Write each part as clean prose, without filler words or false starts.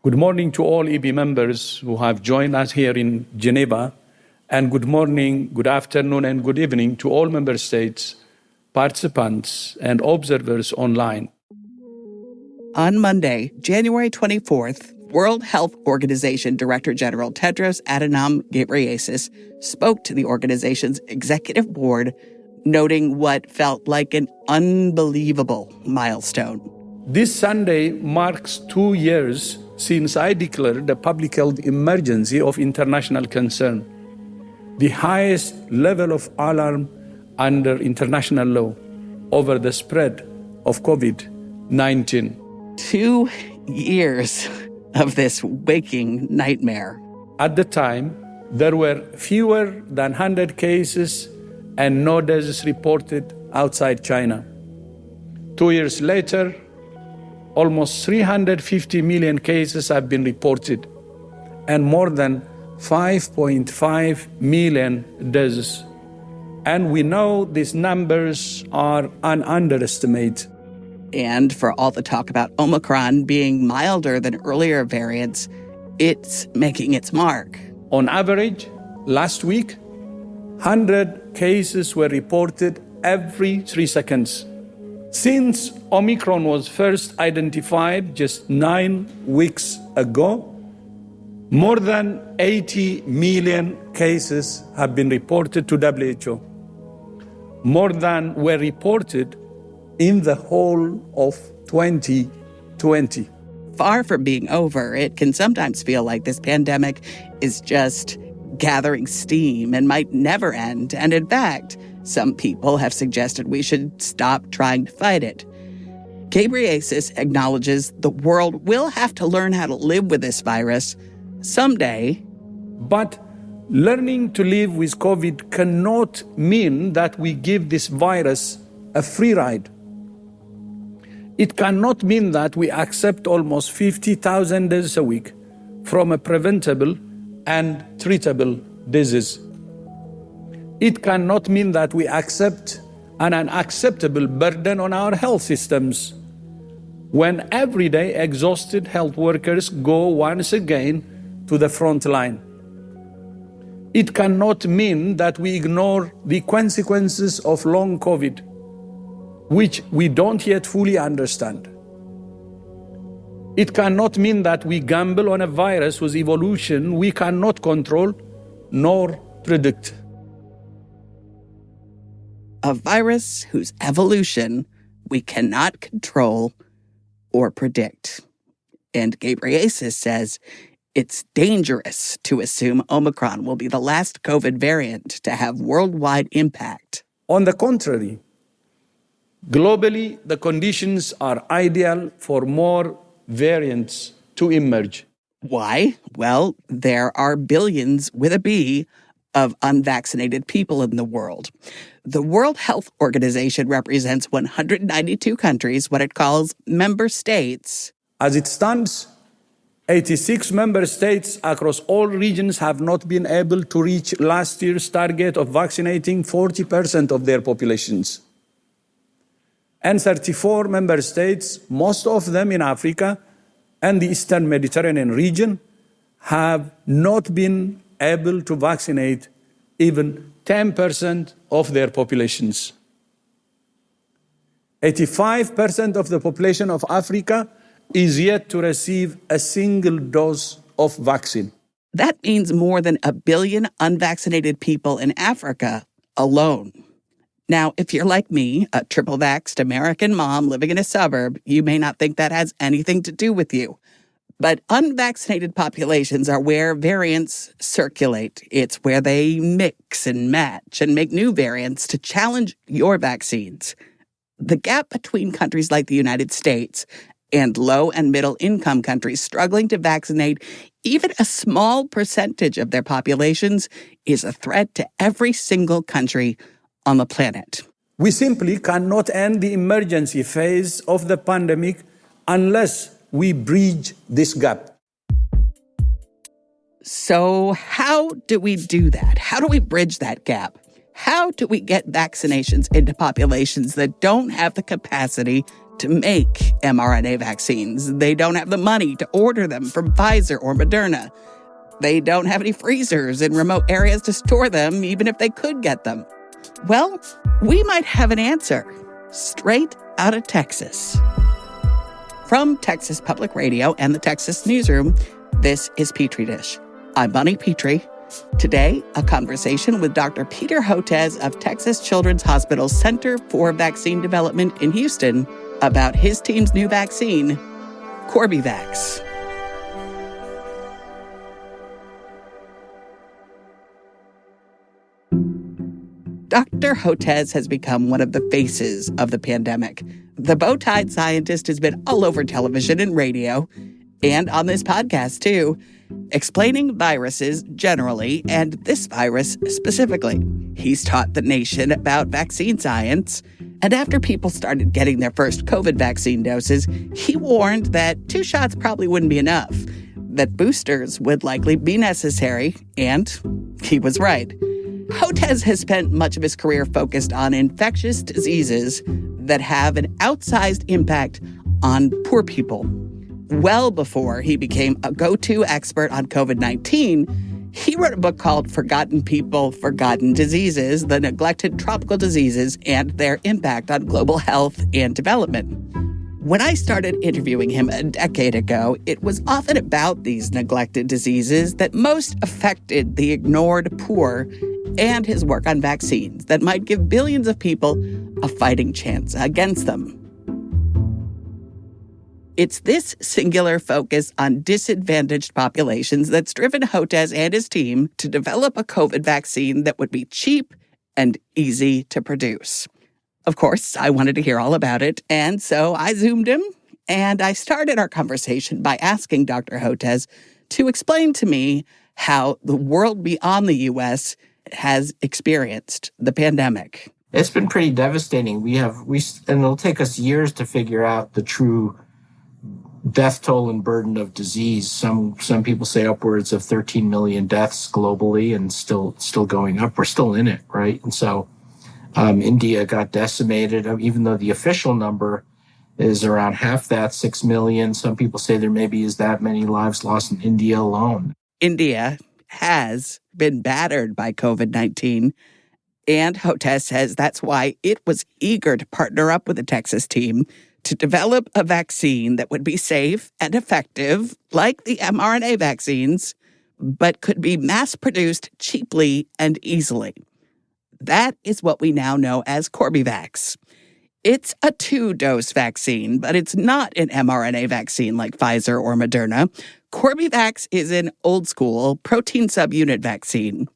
Good morning to all EB members who have joined us here in Geneva, and good morning, good afternoon, and good evening to all member states, participants, and observers online. On Monday, January 24th, World Health Organization Director General Tedros Adhanom Ghebreyesus spoke to the organization's executive board, noting what felt like an unbelievable milestone. This Sunday marks 2 years since I declared a public health emergency of international concern, the highest level of alarm under international law over the spread of COVID-19. 2 years of this waking nightmare. At the time, there were fewer than 100 cases and no deaths reported outside China. 2 years later, almost 350 million cases have been reported and more than 5.5 million deaths. And we know these numbers are an underestimate. And for all the talk about Omicron being milder than earlier variants, it's making its mark. On average, last week, 100 cases were reported every 3 seconds. Since Omicron was first identified just 9 weeks ago, more than 80 million cases have been reported to WHO. More than were reported in the whole of 2020. Far from being over, it can sometimes feel like this pandemic is just gathering steam and might never end. And in fact, some people have suggested we should stop trying to fight it. Ghebreyesus acknowledges the world will have to learn how to live with this virus someday. But learning to live with COVID cannot mean that we give this virus a free ride. It cannot mean that we accept almost 50,000 deaths a week from a preventable and treatable disease. It cannot mean that we accept an unacceptable burden on our health systems when every day exhausted health workers go once again to the front line. It cannot mean that we ignore the consequences of long COVID, which we don't yet fully understand. It cannot mean that we gamble on a virus whose evolution we cannot control nor predict. A virus whose evolution we cannot control or predict. And Ghebreyesus says it's dangerous to assume Omicron will be the last COVID variant to have worldwide impact. On the contrary, globally, the conditions are ideal for more variants to emerge. Why? Well, there are billions, with a B, of unvaccinated people in the world. The World Health Organization represents 192 countries, what it calls member states. As it stands, 86 member states across all regions have not been able to reach last year's target of vaccinating 40% of their populations. And 34 member states, most of them in Africa and the Eastern Mediterranean region, have not been able to vaccinate even 10% of their populations. 85% of the population of Africa is yet to receive a single dose of vaccine. That means more than 1 billion unvaccinated people in Africa alone. Now, if you're like me, a triple-vaxxed American mom living in a suburb, you may not think that has anything to do with you. But unvaccinated populations are where variants circulate. It's where they mix and match and make new variants to challenge your vaccines. The gap between countries like the United States and low and middle income countries struggling to vaccinate even a small percentage of their populations is a threat to every single country on the planet. We simply cannot end the emergency phase of the pandemic unless we bridge this gap. So how do we do that? How do we bridge that gap? How do we get vaccinations into populations that don't have the capacity to make mRNA vaccines. They don't have the money to order them from Pfizer or Moderna. They don't have any freezers in remote areas to store them, even if they could get them. Well, we might have an answer straight out of Texas. From Texas Public Radio and the Texas Newsroom, this is Petri Dish. I'm Bunny Petrie. Today, a conversation with Dr. Peter Hotez of Texas Children's Hospital's Center for Vaccine Development in Houston about his team's new vaccine, Corbevax. Dr. Hotez has become one of the faces of the pandemic. The bow-tied scientist has been all over television and radio, and on this podcast, too, explaining viruses generally and this virus specifically. He's taught the nation about vaccine science, and after people started getting their first COVID vaccine doses, he warned that 2 shots probably wouldn't be enough, that boosters would likely be necessary, and he was right. Hotez has spent much of his career focused on infectious diseases that have an outsized impact on poor people. Well before he became a go-to expert on COVID-19, he wrote a book called Forgotten People, Forgotten Diseases, The Neglected Tropical Diseases and Their Impact on Global Health and Development. When I started interviewing him a decade ago, it was often about these neglected diseases that most affected the ignored poor and his work on vaccines that might give billions of people a fighting chance against them. It's this singular focus on disadvantaged populations that's driven Hotez and his team to develop a COVID vaccine that would be cheap and easy to produce. Of course, I wanted to hear all about it, and so I Zoomed him, and I started our conversation by asking Dr. Hotez to explain to me how the world beyond the U.S. has experienced the pandemic. It's been pretty devastating. And it'll take us years to figure out the true death toll and burden of disease. Some people say upwards of 13 million deaths globally, and still going up. We're still in it, right? And so India got decimated, even though the official number is around half that, 6 million. Some people say there maybe is that many lives lost in India alone. India has been battered by COVID-19, and Hotez says that's why it was eager to partner up with the Texas team to develop a vaccine that would be safe and effective, like the mRNA vaccines, but could be mass-produced cheaply and easily. That is what we now know as Corbevax. It's a 2-dose vaccine, but it's not an mRNA vaccine like Pfizer or Moderna. Corbevax is an old-school protein subunit vaccine.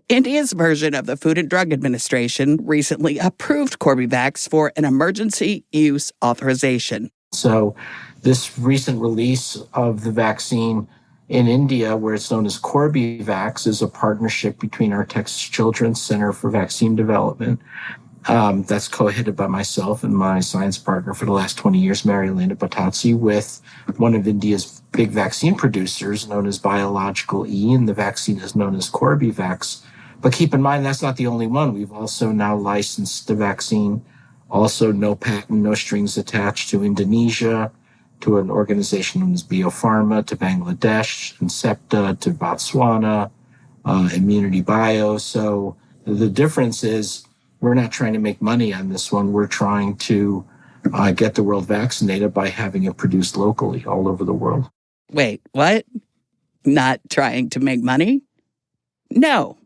India's version of the Food and Drug Administration recently approved Corbevax for an emergency use authorization. So this recent release of the vaccine in India, where it's known as Corbevax, is a partnership between our Texas Children's Center for Vaccine Development. That's co-headed by myself and my science partner for the last 20 years, Maria Elena Bottazzi, with one of India's big vaccine producers known as Biological E, and the vaccine is known as Corbevax. But keep in mind, that's not the only one. We've also now licensed the vaccine, also no patent, no strings attached, to Indonesia, to an organization known as Biopharma, to Bangladesh, Incepta, to Botswana, Immunity Bio. So the difference is we're not trying to make money on this one. We're trying to get the world vaccinated by having it produced locally all over the world. Wait, what? Not trying to make money? No.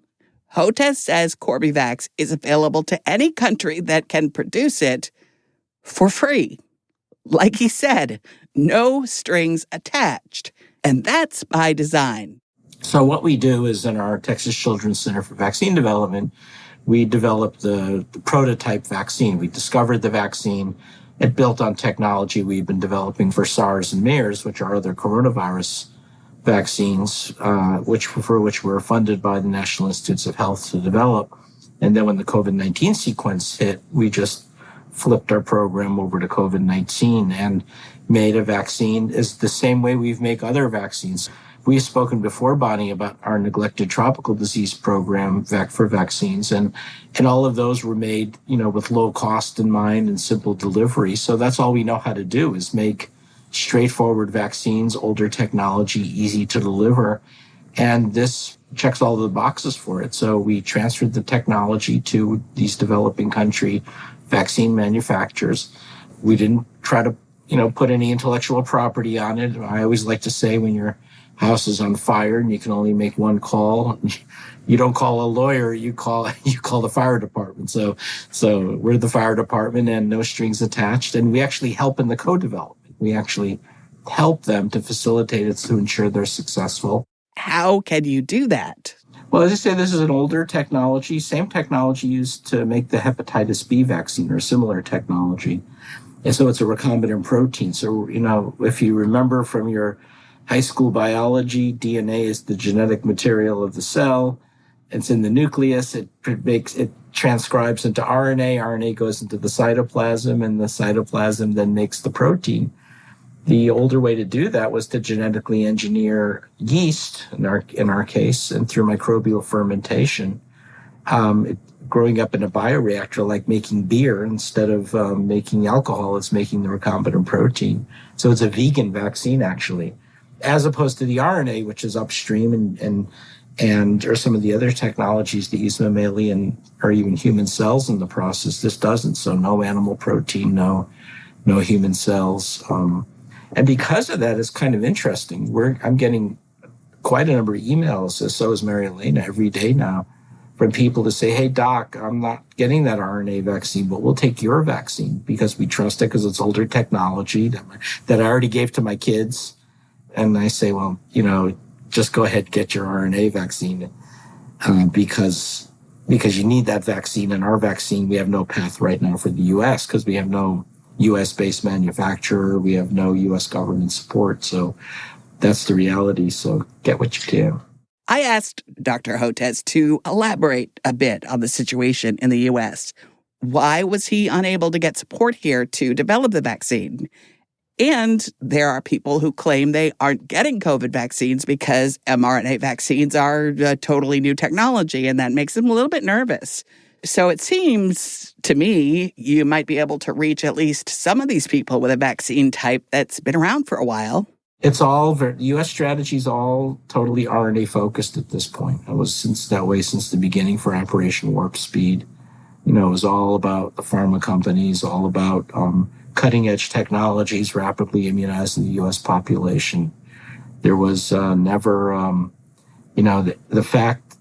Hotez says Corbevax is available to any country that can produce it for free. Like he said, no strings attached. And that's by design. So what we do is in our Texas Children's Center for Vaccine Development, we developed the prototype vaccine. We discovered the vaccine. It built on technology we've been developing for SARS and MERS, which are other coronavirus vaccines, which were funded by the National Institutes of Health to develop. And then when the COVID-19 sequence hit, we just flipped our program over to COVID-19 and made a vaccine is the same way we've made other vaccines. We've spoken before, Bonnie, about our neglected tropical disease program for vaccines, and all of those were made, with low cost in mind and simple delivery. So that's all we know how to do is make straightforward vaccines, older technology, easy to deliver. And this checks all the boxes for it. So we transferred the technology to these developing country vaccine manufacturers. We didn't try to, put any intellectual property on it. I always like to say when your house is on fire and you can only make one call, you don't call a lawyer, you call the fire department. So we're the fire department and no strings attached. And we actually help in the co-development. We actually help them to facilitate it to ensure they're successful. How can you do that? Well, as I say, this is an older technology, same technology used to make the hepatitis B vaccine or similar technology. And so it's a recombinant protein. So, if you remember from your high school biology, DNA is the genetic material of the cell. It's in the nucleus. It transcribes into RNA. RNA goes into the cytoplasm, and the cytoplasm then makes the protein. The older way to do that was to genetically engineer yeast, in our case, and through microbial fermentation. Growing up in a bioreactor, like making beer, instead of making alcohol, it's making the recombinant protein. So it's a vegan vaccine, actually, as opposed to the RNA, which is upstream and or some of the other technologies that use mammalian or even human cells in the process. This doesn't. So no animal protein, no human cells. And because of that, it's kind of interesting. I'm getting quite a number of emails, so is Maria Elena, every day now, from people to say, hey, doc, I'm not getting that RNA vaccine, but we'll take your vaccine because we trust it because it's older technology that I already gave to my kids. And I say, well, just go ahead and get your RNA vaccine because you need that vaccine. And our vaccine, we have no path right now for the U.S. because we have no U.S.-based manufacturer. We have no U.S. government support. So that's the reality. So get what you can. I asked Dr. Hotez to elaborate a bit on the situation in the U.S. Why was he unable to get support here to develop the vaccine? And there are people who claim they aren't getting COVID vaccines because mRNA vaccines are a totally new technology, and that makes them a little bit nervous. So it seems to me you might be able to reach at least some of these people with a vaccine type that's been around for a while. It's all the U.S. strategy is all totally RNA focused at this point. It was since the beginning for Operation Warp Speed. It was all about the pharma companies, all about cutting edge technologies, rapidly immunizing the U.S. population. There was never, the fact,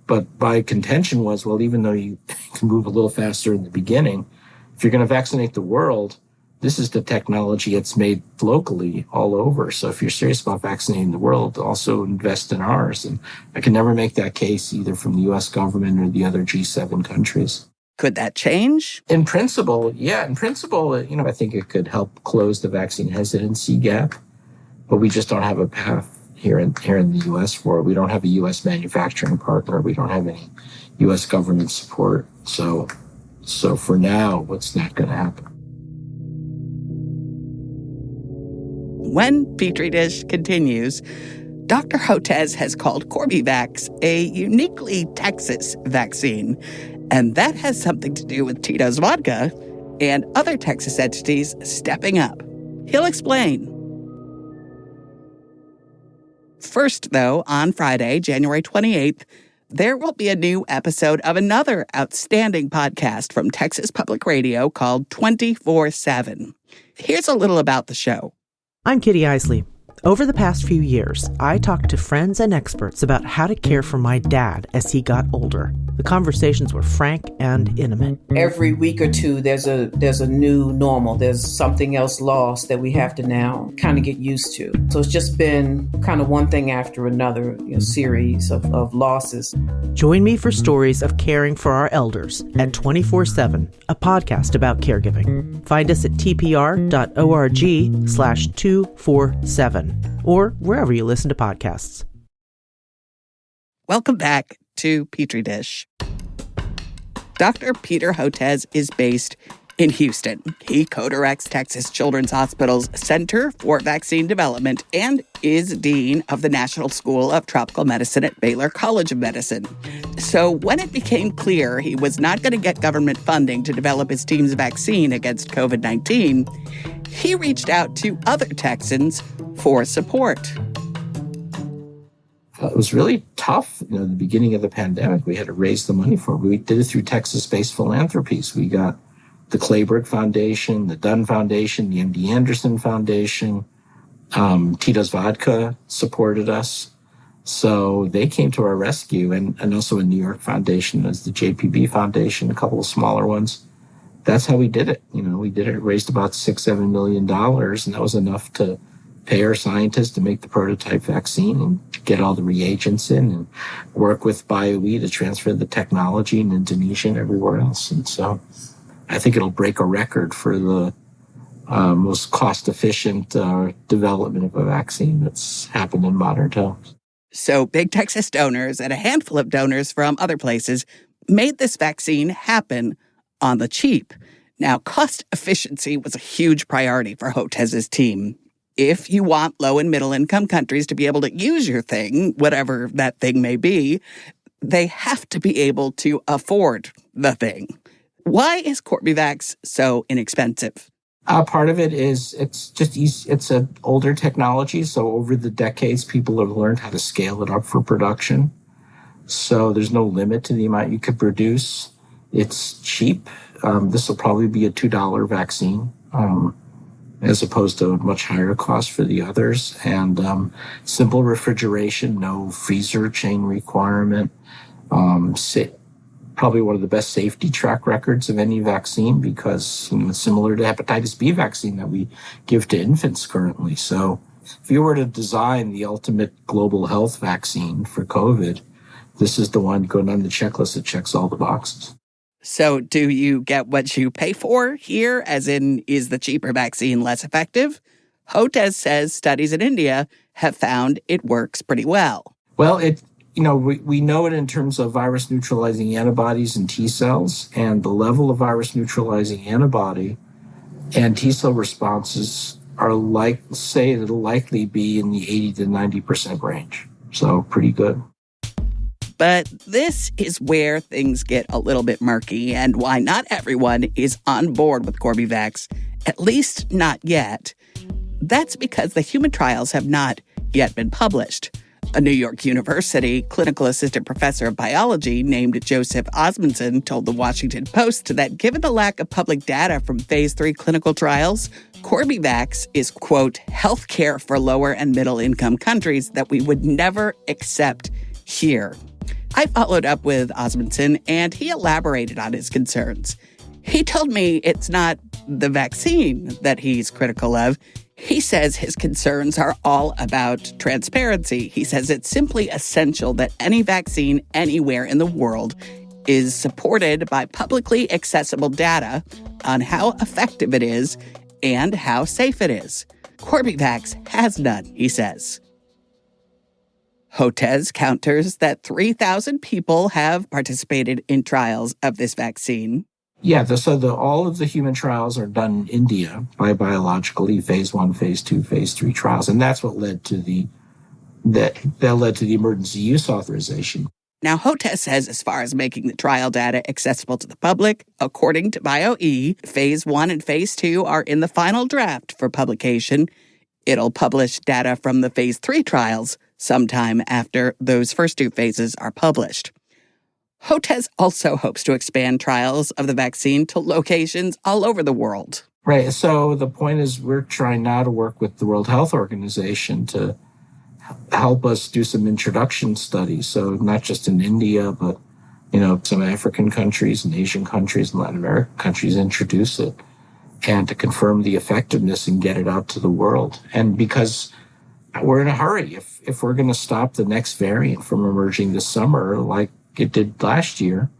but my contention was, well, even though you can move a little faster in the beginning, if you're going to vaccinate the world, this is the technology it's made locally all over. So if you're serious about vaccinating the world, also invest in ours. And I can never make that case either from the U.S. government or the other G7 countries. Could that change? In principle, yeah. In principle, I think it could help close the vaccine hesitancy gap. But we just don't have a path here in the U.S. for it. We don't have a U.S. manufacturing partner. We don't have any U.S. government support. So for now, what's not going to happen? When Petri Dish continues, Dr. Hotez has called Corbevax a uniquely Texas vaccine, and that has something to do with Tito's Vodka and other Texas entities stepping up. He'll explain. First, though, on Friday, January 28th, there will be a new episode of another outstanding podcast from Texas Public Radio called 24/7. Here's a little about the show. I'm Kitty Isley. Over the past few years, I talked to friends and experts about how to care for my dad as he got older. The conversations were frank and intimate. Every week or two, there's a new normal. There's something else lost that we have to now kind of get used to. So it's just been kind of one thing after another, series of losses. Join me for stories of caring for our elders at 24/7, a podcast about caregiving. Find us at tpr.org/247 or wherever you listen to podcasts. Welcome back to Petri Dish. Dr. Peter Hotez is based In Houston, he co-directs Texas Children's Hospital's Center for Vaccine Development and is dean of the National School of Tropical Medicine at Baylor College of Medicine. So when it became clear he was not going to get government funding to develop his team's vaccine against COVID-19, he reached out to other Texans for support. It was really tough. At the beginning of the pandemic, we had to raise the money for it. We did it through Texas-based philanthropies. We got the Clayburgh Foundation, the Dunn Foundation, the MD Anderson Foundation. Tito's Vodka supported us. So they came to our rescue, and also a New York foundation as the JPB Foundation, a couple of smaller ones. That's how we did it. We did it, raised about $6-7 million, and that was enough to pay our scientists to make the prototype vaccine and get all the reagents in and work with BioE to transfer the technology in Indonesia and everywhere else. And so I think it'll break a record for the most cost-efficient development of a vaccine that's happened in modern times. So big Texas donors and a handful of donors from other places made this vaccine happen on the cheap. Now, cost efficiency was a huge priority for Hotez's team. If you want low and middle income countries to be able to use your thing, whatever that thing may be, they have to be able to afford the thing. Why is Corbevax so inexpensive? Part of it is it's an older technology. So over the decades, people have learned how to scale it up for production. So there's no limit to the amount you could produce. It's cheap. This will probably be a $2 vaccine, as opposed to a much higher cost for the others. And simple refrigeration, no freezer chain requirement. Probably one of the best safety track records of any vaccine because it's similar to hepatitis B vaccine that we give to infants currently. So if you were to design the ultimate global health vaccine for COVID, this is the one going on the checklist that checks all the boxes. So do you get what you pay for here, as in, is the cheaper vaccine less effective? Hotez says studies in India have found it works pretty well. Well, we know it in terms of virus neutralizing antibodies and T cells, and the level of virus neutralizing antibody and T cell responses are it'll likely be in the 80 to 90% range. So pretty good. But this is where things get a little bit murky and why not everyone is on board with Corbevax, at least not yet. That's because the human trials have not yet been published. A New York University clinical assistant professor of biology named Joseph Osmundson told the Washington Post that given the lack of public data from phase 3 clinical trials, Corbevax is, quote, healthcare for lower and middle income countries that we would never accept here. I followed up with Osmundson, and he elaborated on his concerns. He told me it's not the vaccine that he's critical of. He says his concerns are all about transparency. He says it's simply essential that any vaccine anywhere in the world is supported by publicly accessible data on how effective it is and how safe it is. Corbevax has none, he says. Hotez counters that 3,000 people have participated in trials of this vaccine. Yeah, all of the human trials are done in India by biologically phase 1, phase 2, phase 3 trials, and that's what led to the emergency use authorization. Now, Hotez says as far as making the trial data accessible to the public, according to BioE, phase 1 and phase 2 are in the final draft for publication. It'll publish data from the phase 3 trials sometime after those first 2 phases are published. Hotez also hopes to expand trials of the vaccine to locations all over the world. Right. So the point is we're trying now to work with the World Health Organization to help us do some introduction studies. So not just in India, but, some African countries and Asian countries and Latin American countries introduce it and to confirm the effectiveness and get it out to the world. And because we're in a hurry, if we're going to stop the next variant from emerging this summer, like it did last year,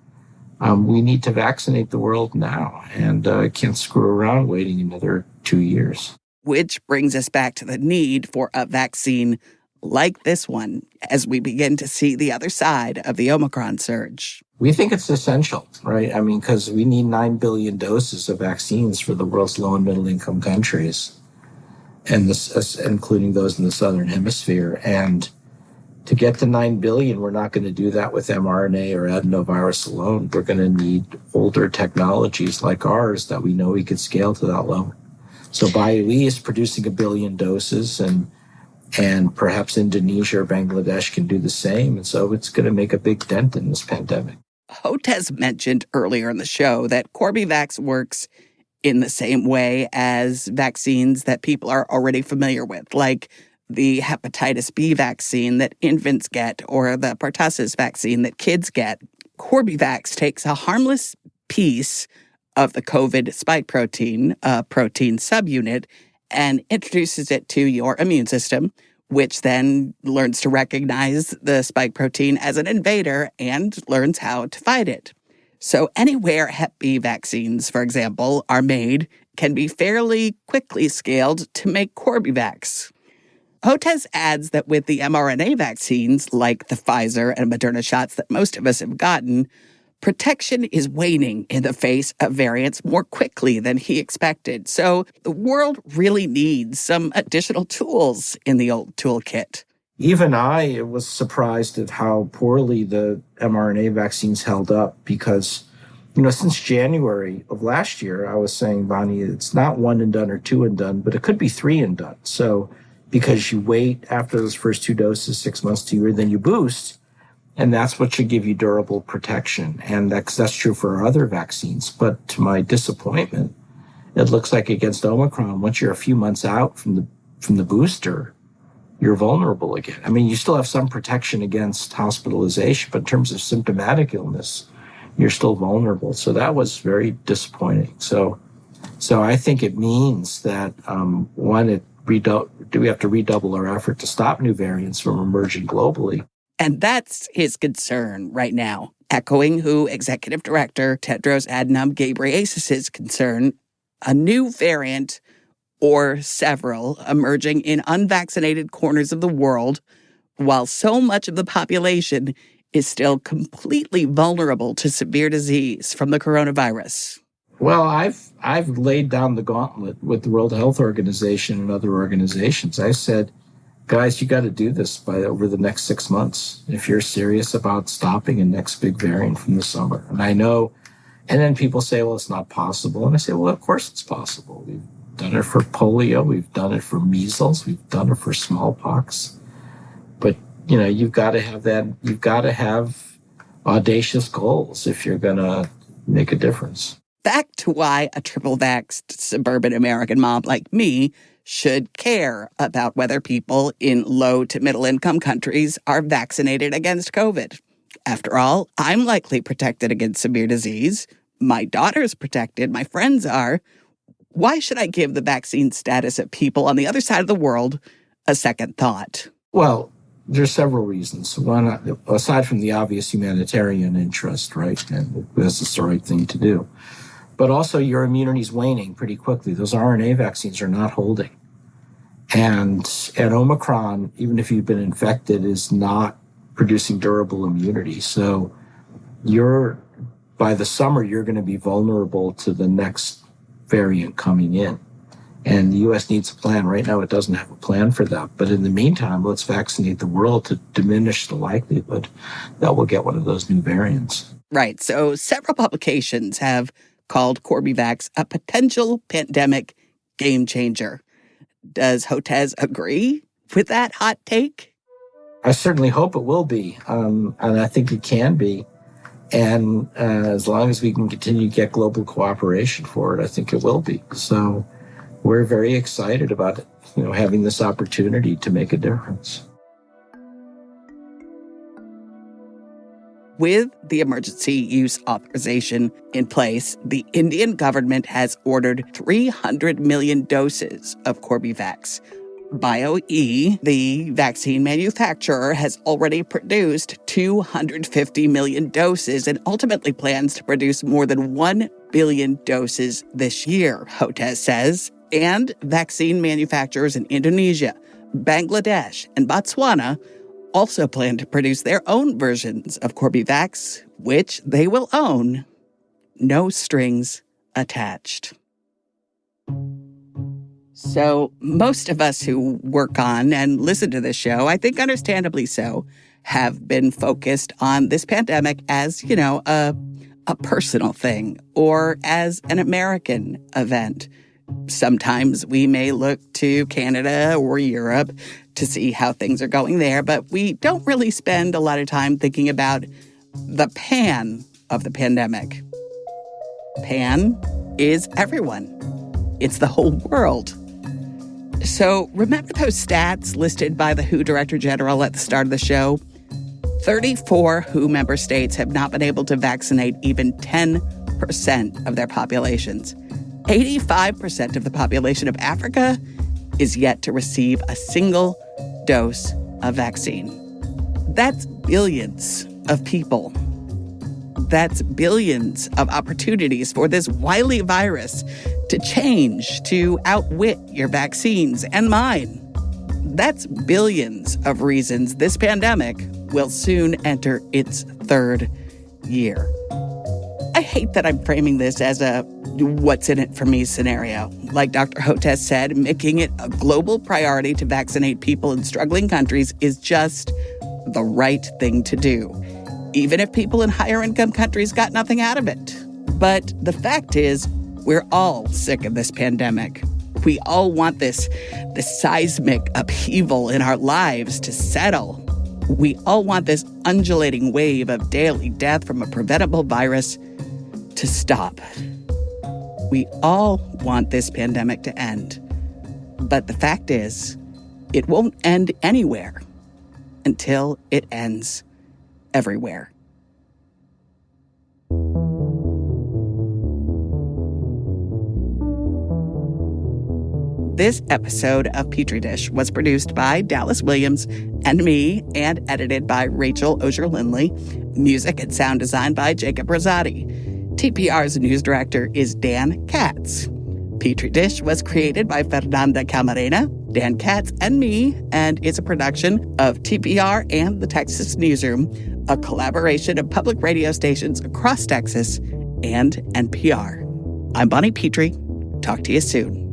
we need to vaccinate the world now and can't screw around waiting another 2 years. Which brings us back to the need for a vaccine like this one as we begin to see the other side of the Omicron surge. We think it's essential, right? I mean, because we need 9 billion doses of vaccines for the world's low and middle income countries, and this, including those in the Southern Hemisphere. And to get to 9 billion, we're not going to do that with mRNA or adenovirus alone. We're going to need older technologies like ours that we know we could scale to that level. So BioE is producing 1 billion doses, and perhaps Indonesia or Bangladesh can do the same. And so it's going to make a big dent in this pandemic. Hotez mentioned earlier in the show that Corbevax works in the same way as vaccines that people are already familiar with, like the hepatitis B vaccine that infants get or the pertussis vaccine that kids get. Corbevax takes a harmless piece of the COVID spike protein, a protein subunit, and introduces it to your immune system, which then learns to recognize the spike protein as an invader and learns how to fight it. So anywhere Hep B vaccines, for example, are made can be fairly quickly scaled to make Corbevax. Hotez adds that with the mRNA vaccines, like the Pfizer and Moderna shots that most of us have gotten, protection is waning in the face of variants more quickly than he expected. So the world really needs some additional tools in the old toolkit. Even I was surprised at how poorly the mRNA vaccines held up because, since January of last year, I was saying, Bonnie, it's not 1 and done or 2 and done, but it could be 3 and done. So because you wait after those first 2 doses, 6 months to a year, then you boost. And that's what should give you durable protection. And that's true for our other vaccines. But to my disappointment, it looks like against Omicron, once you're a few months out from the booster, you're vulnerable again. I mean, you still have some protection against hospitalization, but in terms of symptomatic illness, you're still vulnerable. So that was very disappointing. So I think it means that, do we have to redouble our effort to stop new variants from emerging globally? And that's his concern right now, echoing WHO Executive Director Tedros Adhanom Ghebreyesus' concern, a new variant or several emerging in unvaccinated corners of the world, while so much of the population is still completely vulnerable to severe disease from the coronavirus. Well, I've laid down the gauntlet with the World Health Organization and other organizations. I said, guys, you got to do this by over the next 6 months if you're serious about stopping a next big variant from the summer. And I know, and then people say, well, it's not possible. And I say, well, of course it's possible. We've done it for polio. We've done it for measles. We've done it for smallpox. But, you've got to have that. You've got to have audacious goals if you're going to make a difference. Back to why a triple-vaxxed suburban American mom like me should care about whether people in low to middle income countries are vaccinated against COVID. After all, I'm likely protected against severe disease. My daughter's protected. My friends are. Why should I give the vaccine status of people on the other side of the world a second thought? Well, there's several reasons. One, aside from the obvious humanitarian interest, right? And this is the right thing to do. But also your immunity is waning pretty quickly. Those RNA vaccines are not holding. And Omicron, even if you've been infected, is not producing durable immunity. So by the summer, you're going to be vulnerable to the next variant coming in. And the U.S. needs a plan. Right now, it doesn't have a plan for that. But in the meantime, let's vaccinate the world to diminish the likelihood that we'll get one of those new variants. Right. So several publications have called Corbevax a potential pandemic game changer. Does Hotez agree with that hot take? I certainly hope it will be, and I think it can be. And as long as we can continue to get global cooperation for it, I think it will be. So we're very excited about having this opportunity to make a difference. With the emergency use authorization in place, the Indian government has ordered 300 million doses of Corbevax. BioE, the vaccine manufacturer, has already produced 250 million doses and ultimately plans to produce more than 1 billion doses this year, Hotez says. And vaccine manufacturers in Indonesia, Bangladesh, and Botswana also plan to produce their own versions of Corbevax, which they will own. No strings attached. So most of us who work on and listen to this show, I think understandably so, have been focused on this pandemic as, a personal thing or as an American event. Sometimes we may look to Canada or Europe to see how things are going there, but we don't really spend a lot of time thinking about the pan of the pandemic. Pan is everyone. It's the whole world. So remember those stats listed by the WHO Director General at the start of the show? 34 WHO member states have not been able to vaccinate even 10% of their populations. 85% of the population of Africa is yet to receive a single dose of vaccine. That's billions of people. That's billions of opportunities for this wily virus to change, to outwit your vaccines and mine. That's billions of reasons this pandemic will soon enter its third year. I hate that I'm framing this as a what's in it for me scenario. Like Dr. Hotez said, making it a global priority to vaccinate people in struggling countries is just the right thing to do, even if people in higher income countries got nothing out of it. But the fact is, we're all sick of this pandemic. We all want this seismic upheaval in our lives to settle. We all want this undulating wave of daily death from a preventable virus to stop. We all want this pandemic to end. But the fact is, it won't end anywhere until it ends everywhere. This episode of Petri Dish was produced by Dallas Williams and me and edited by Rachel Osier-Lindley. Music and sound design by Jacob Rosati. TPR's news director is Dan Katz. Petri Dish was created by Fernanda Camarena, Dan Katz, and me, and is a production of TPR and the Texas Newsroom, a collaboration of public radio stations across Texas and NPR. I'm Bonnie Petrie. Talk to you soon.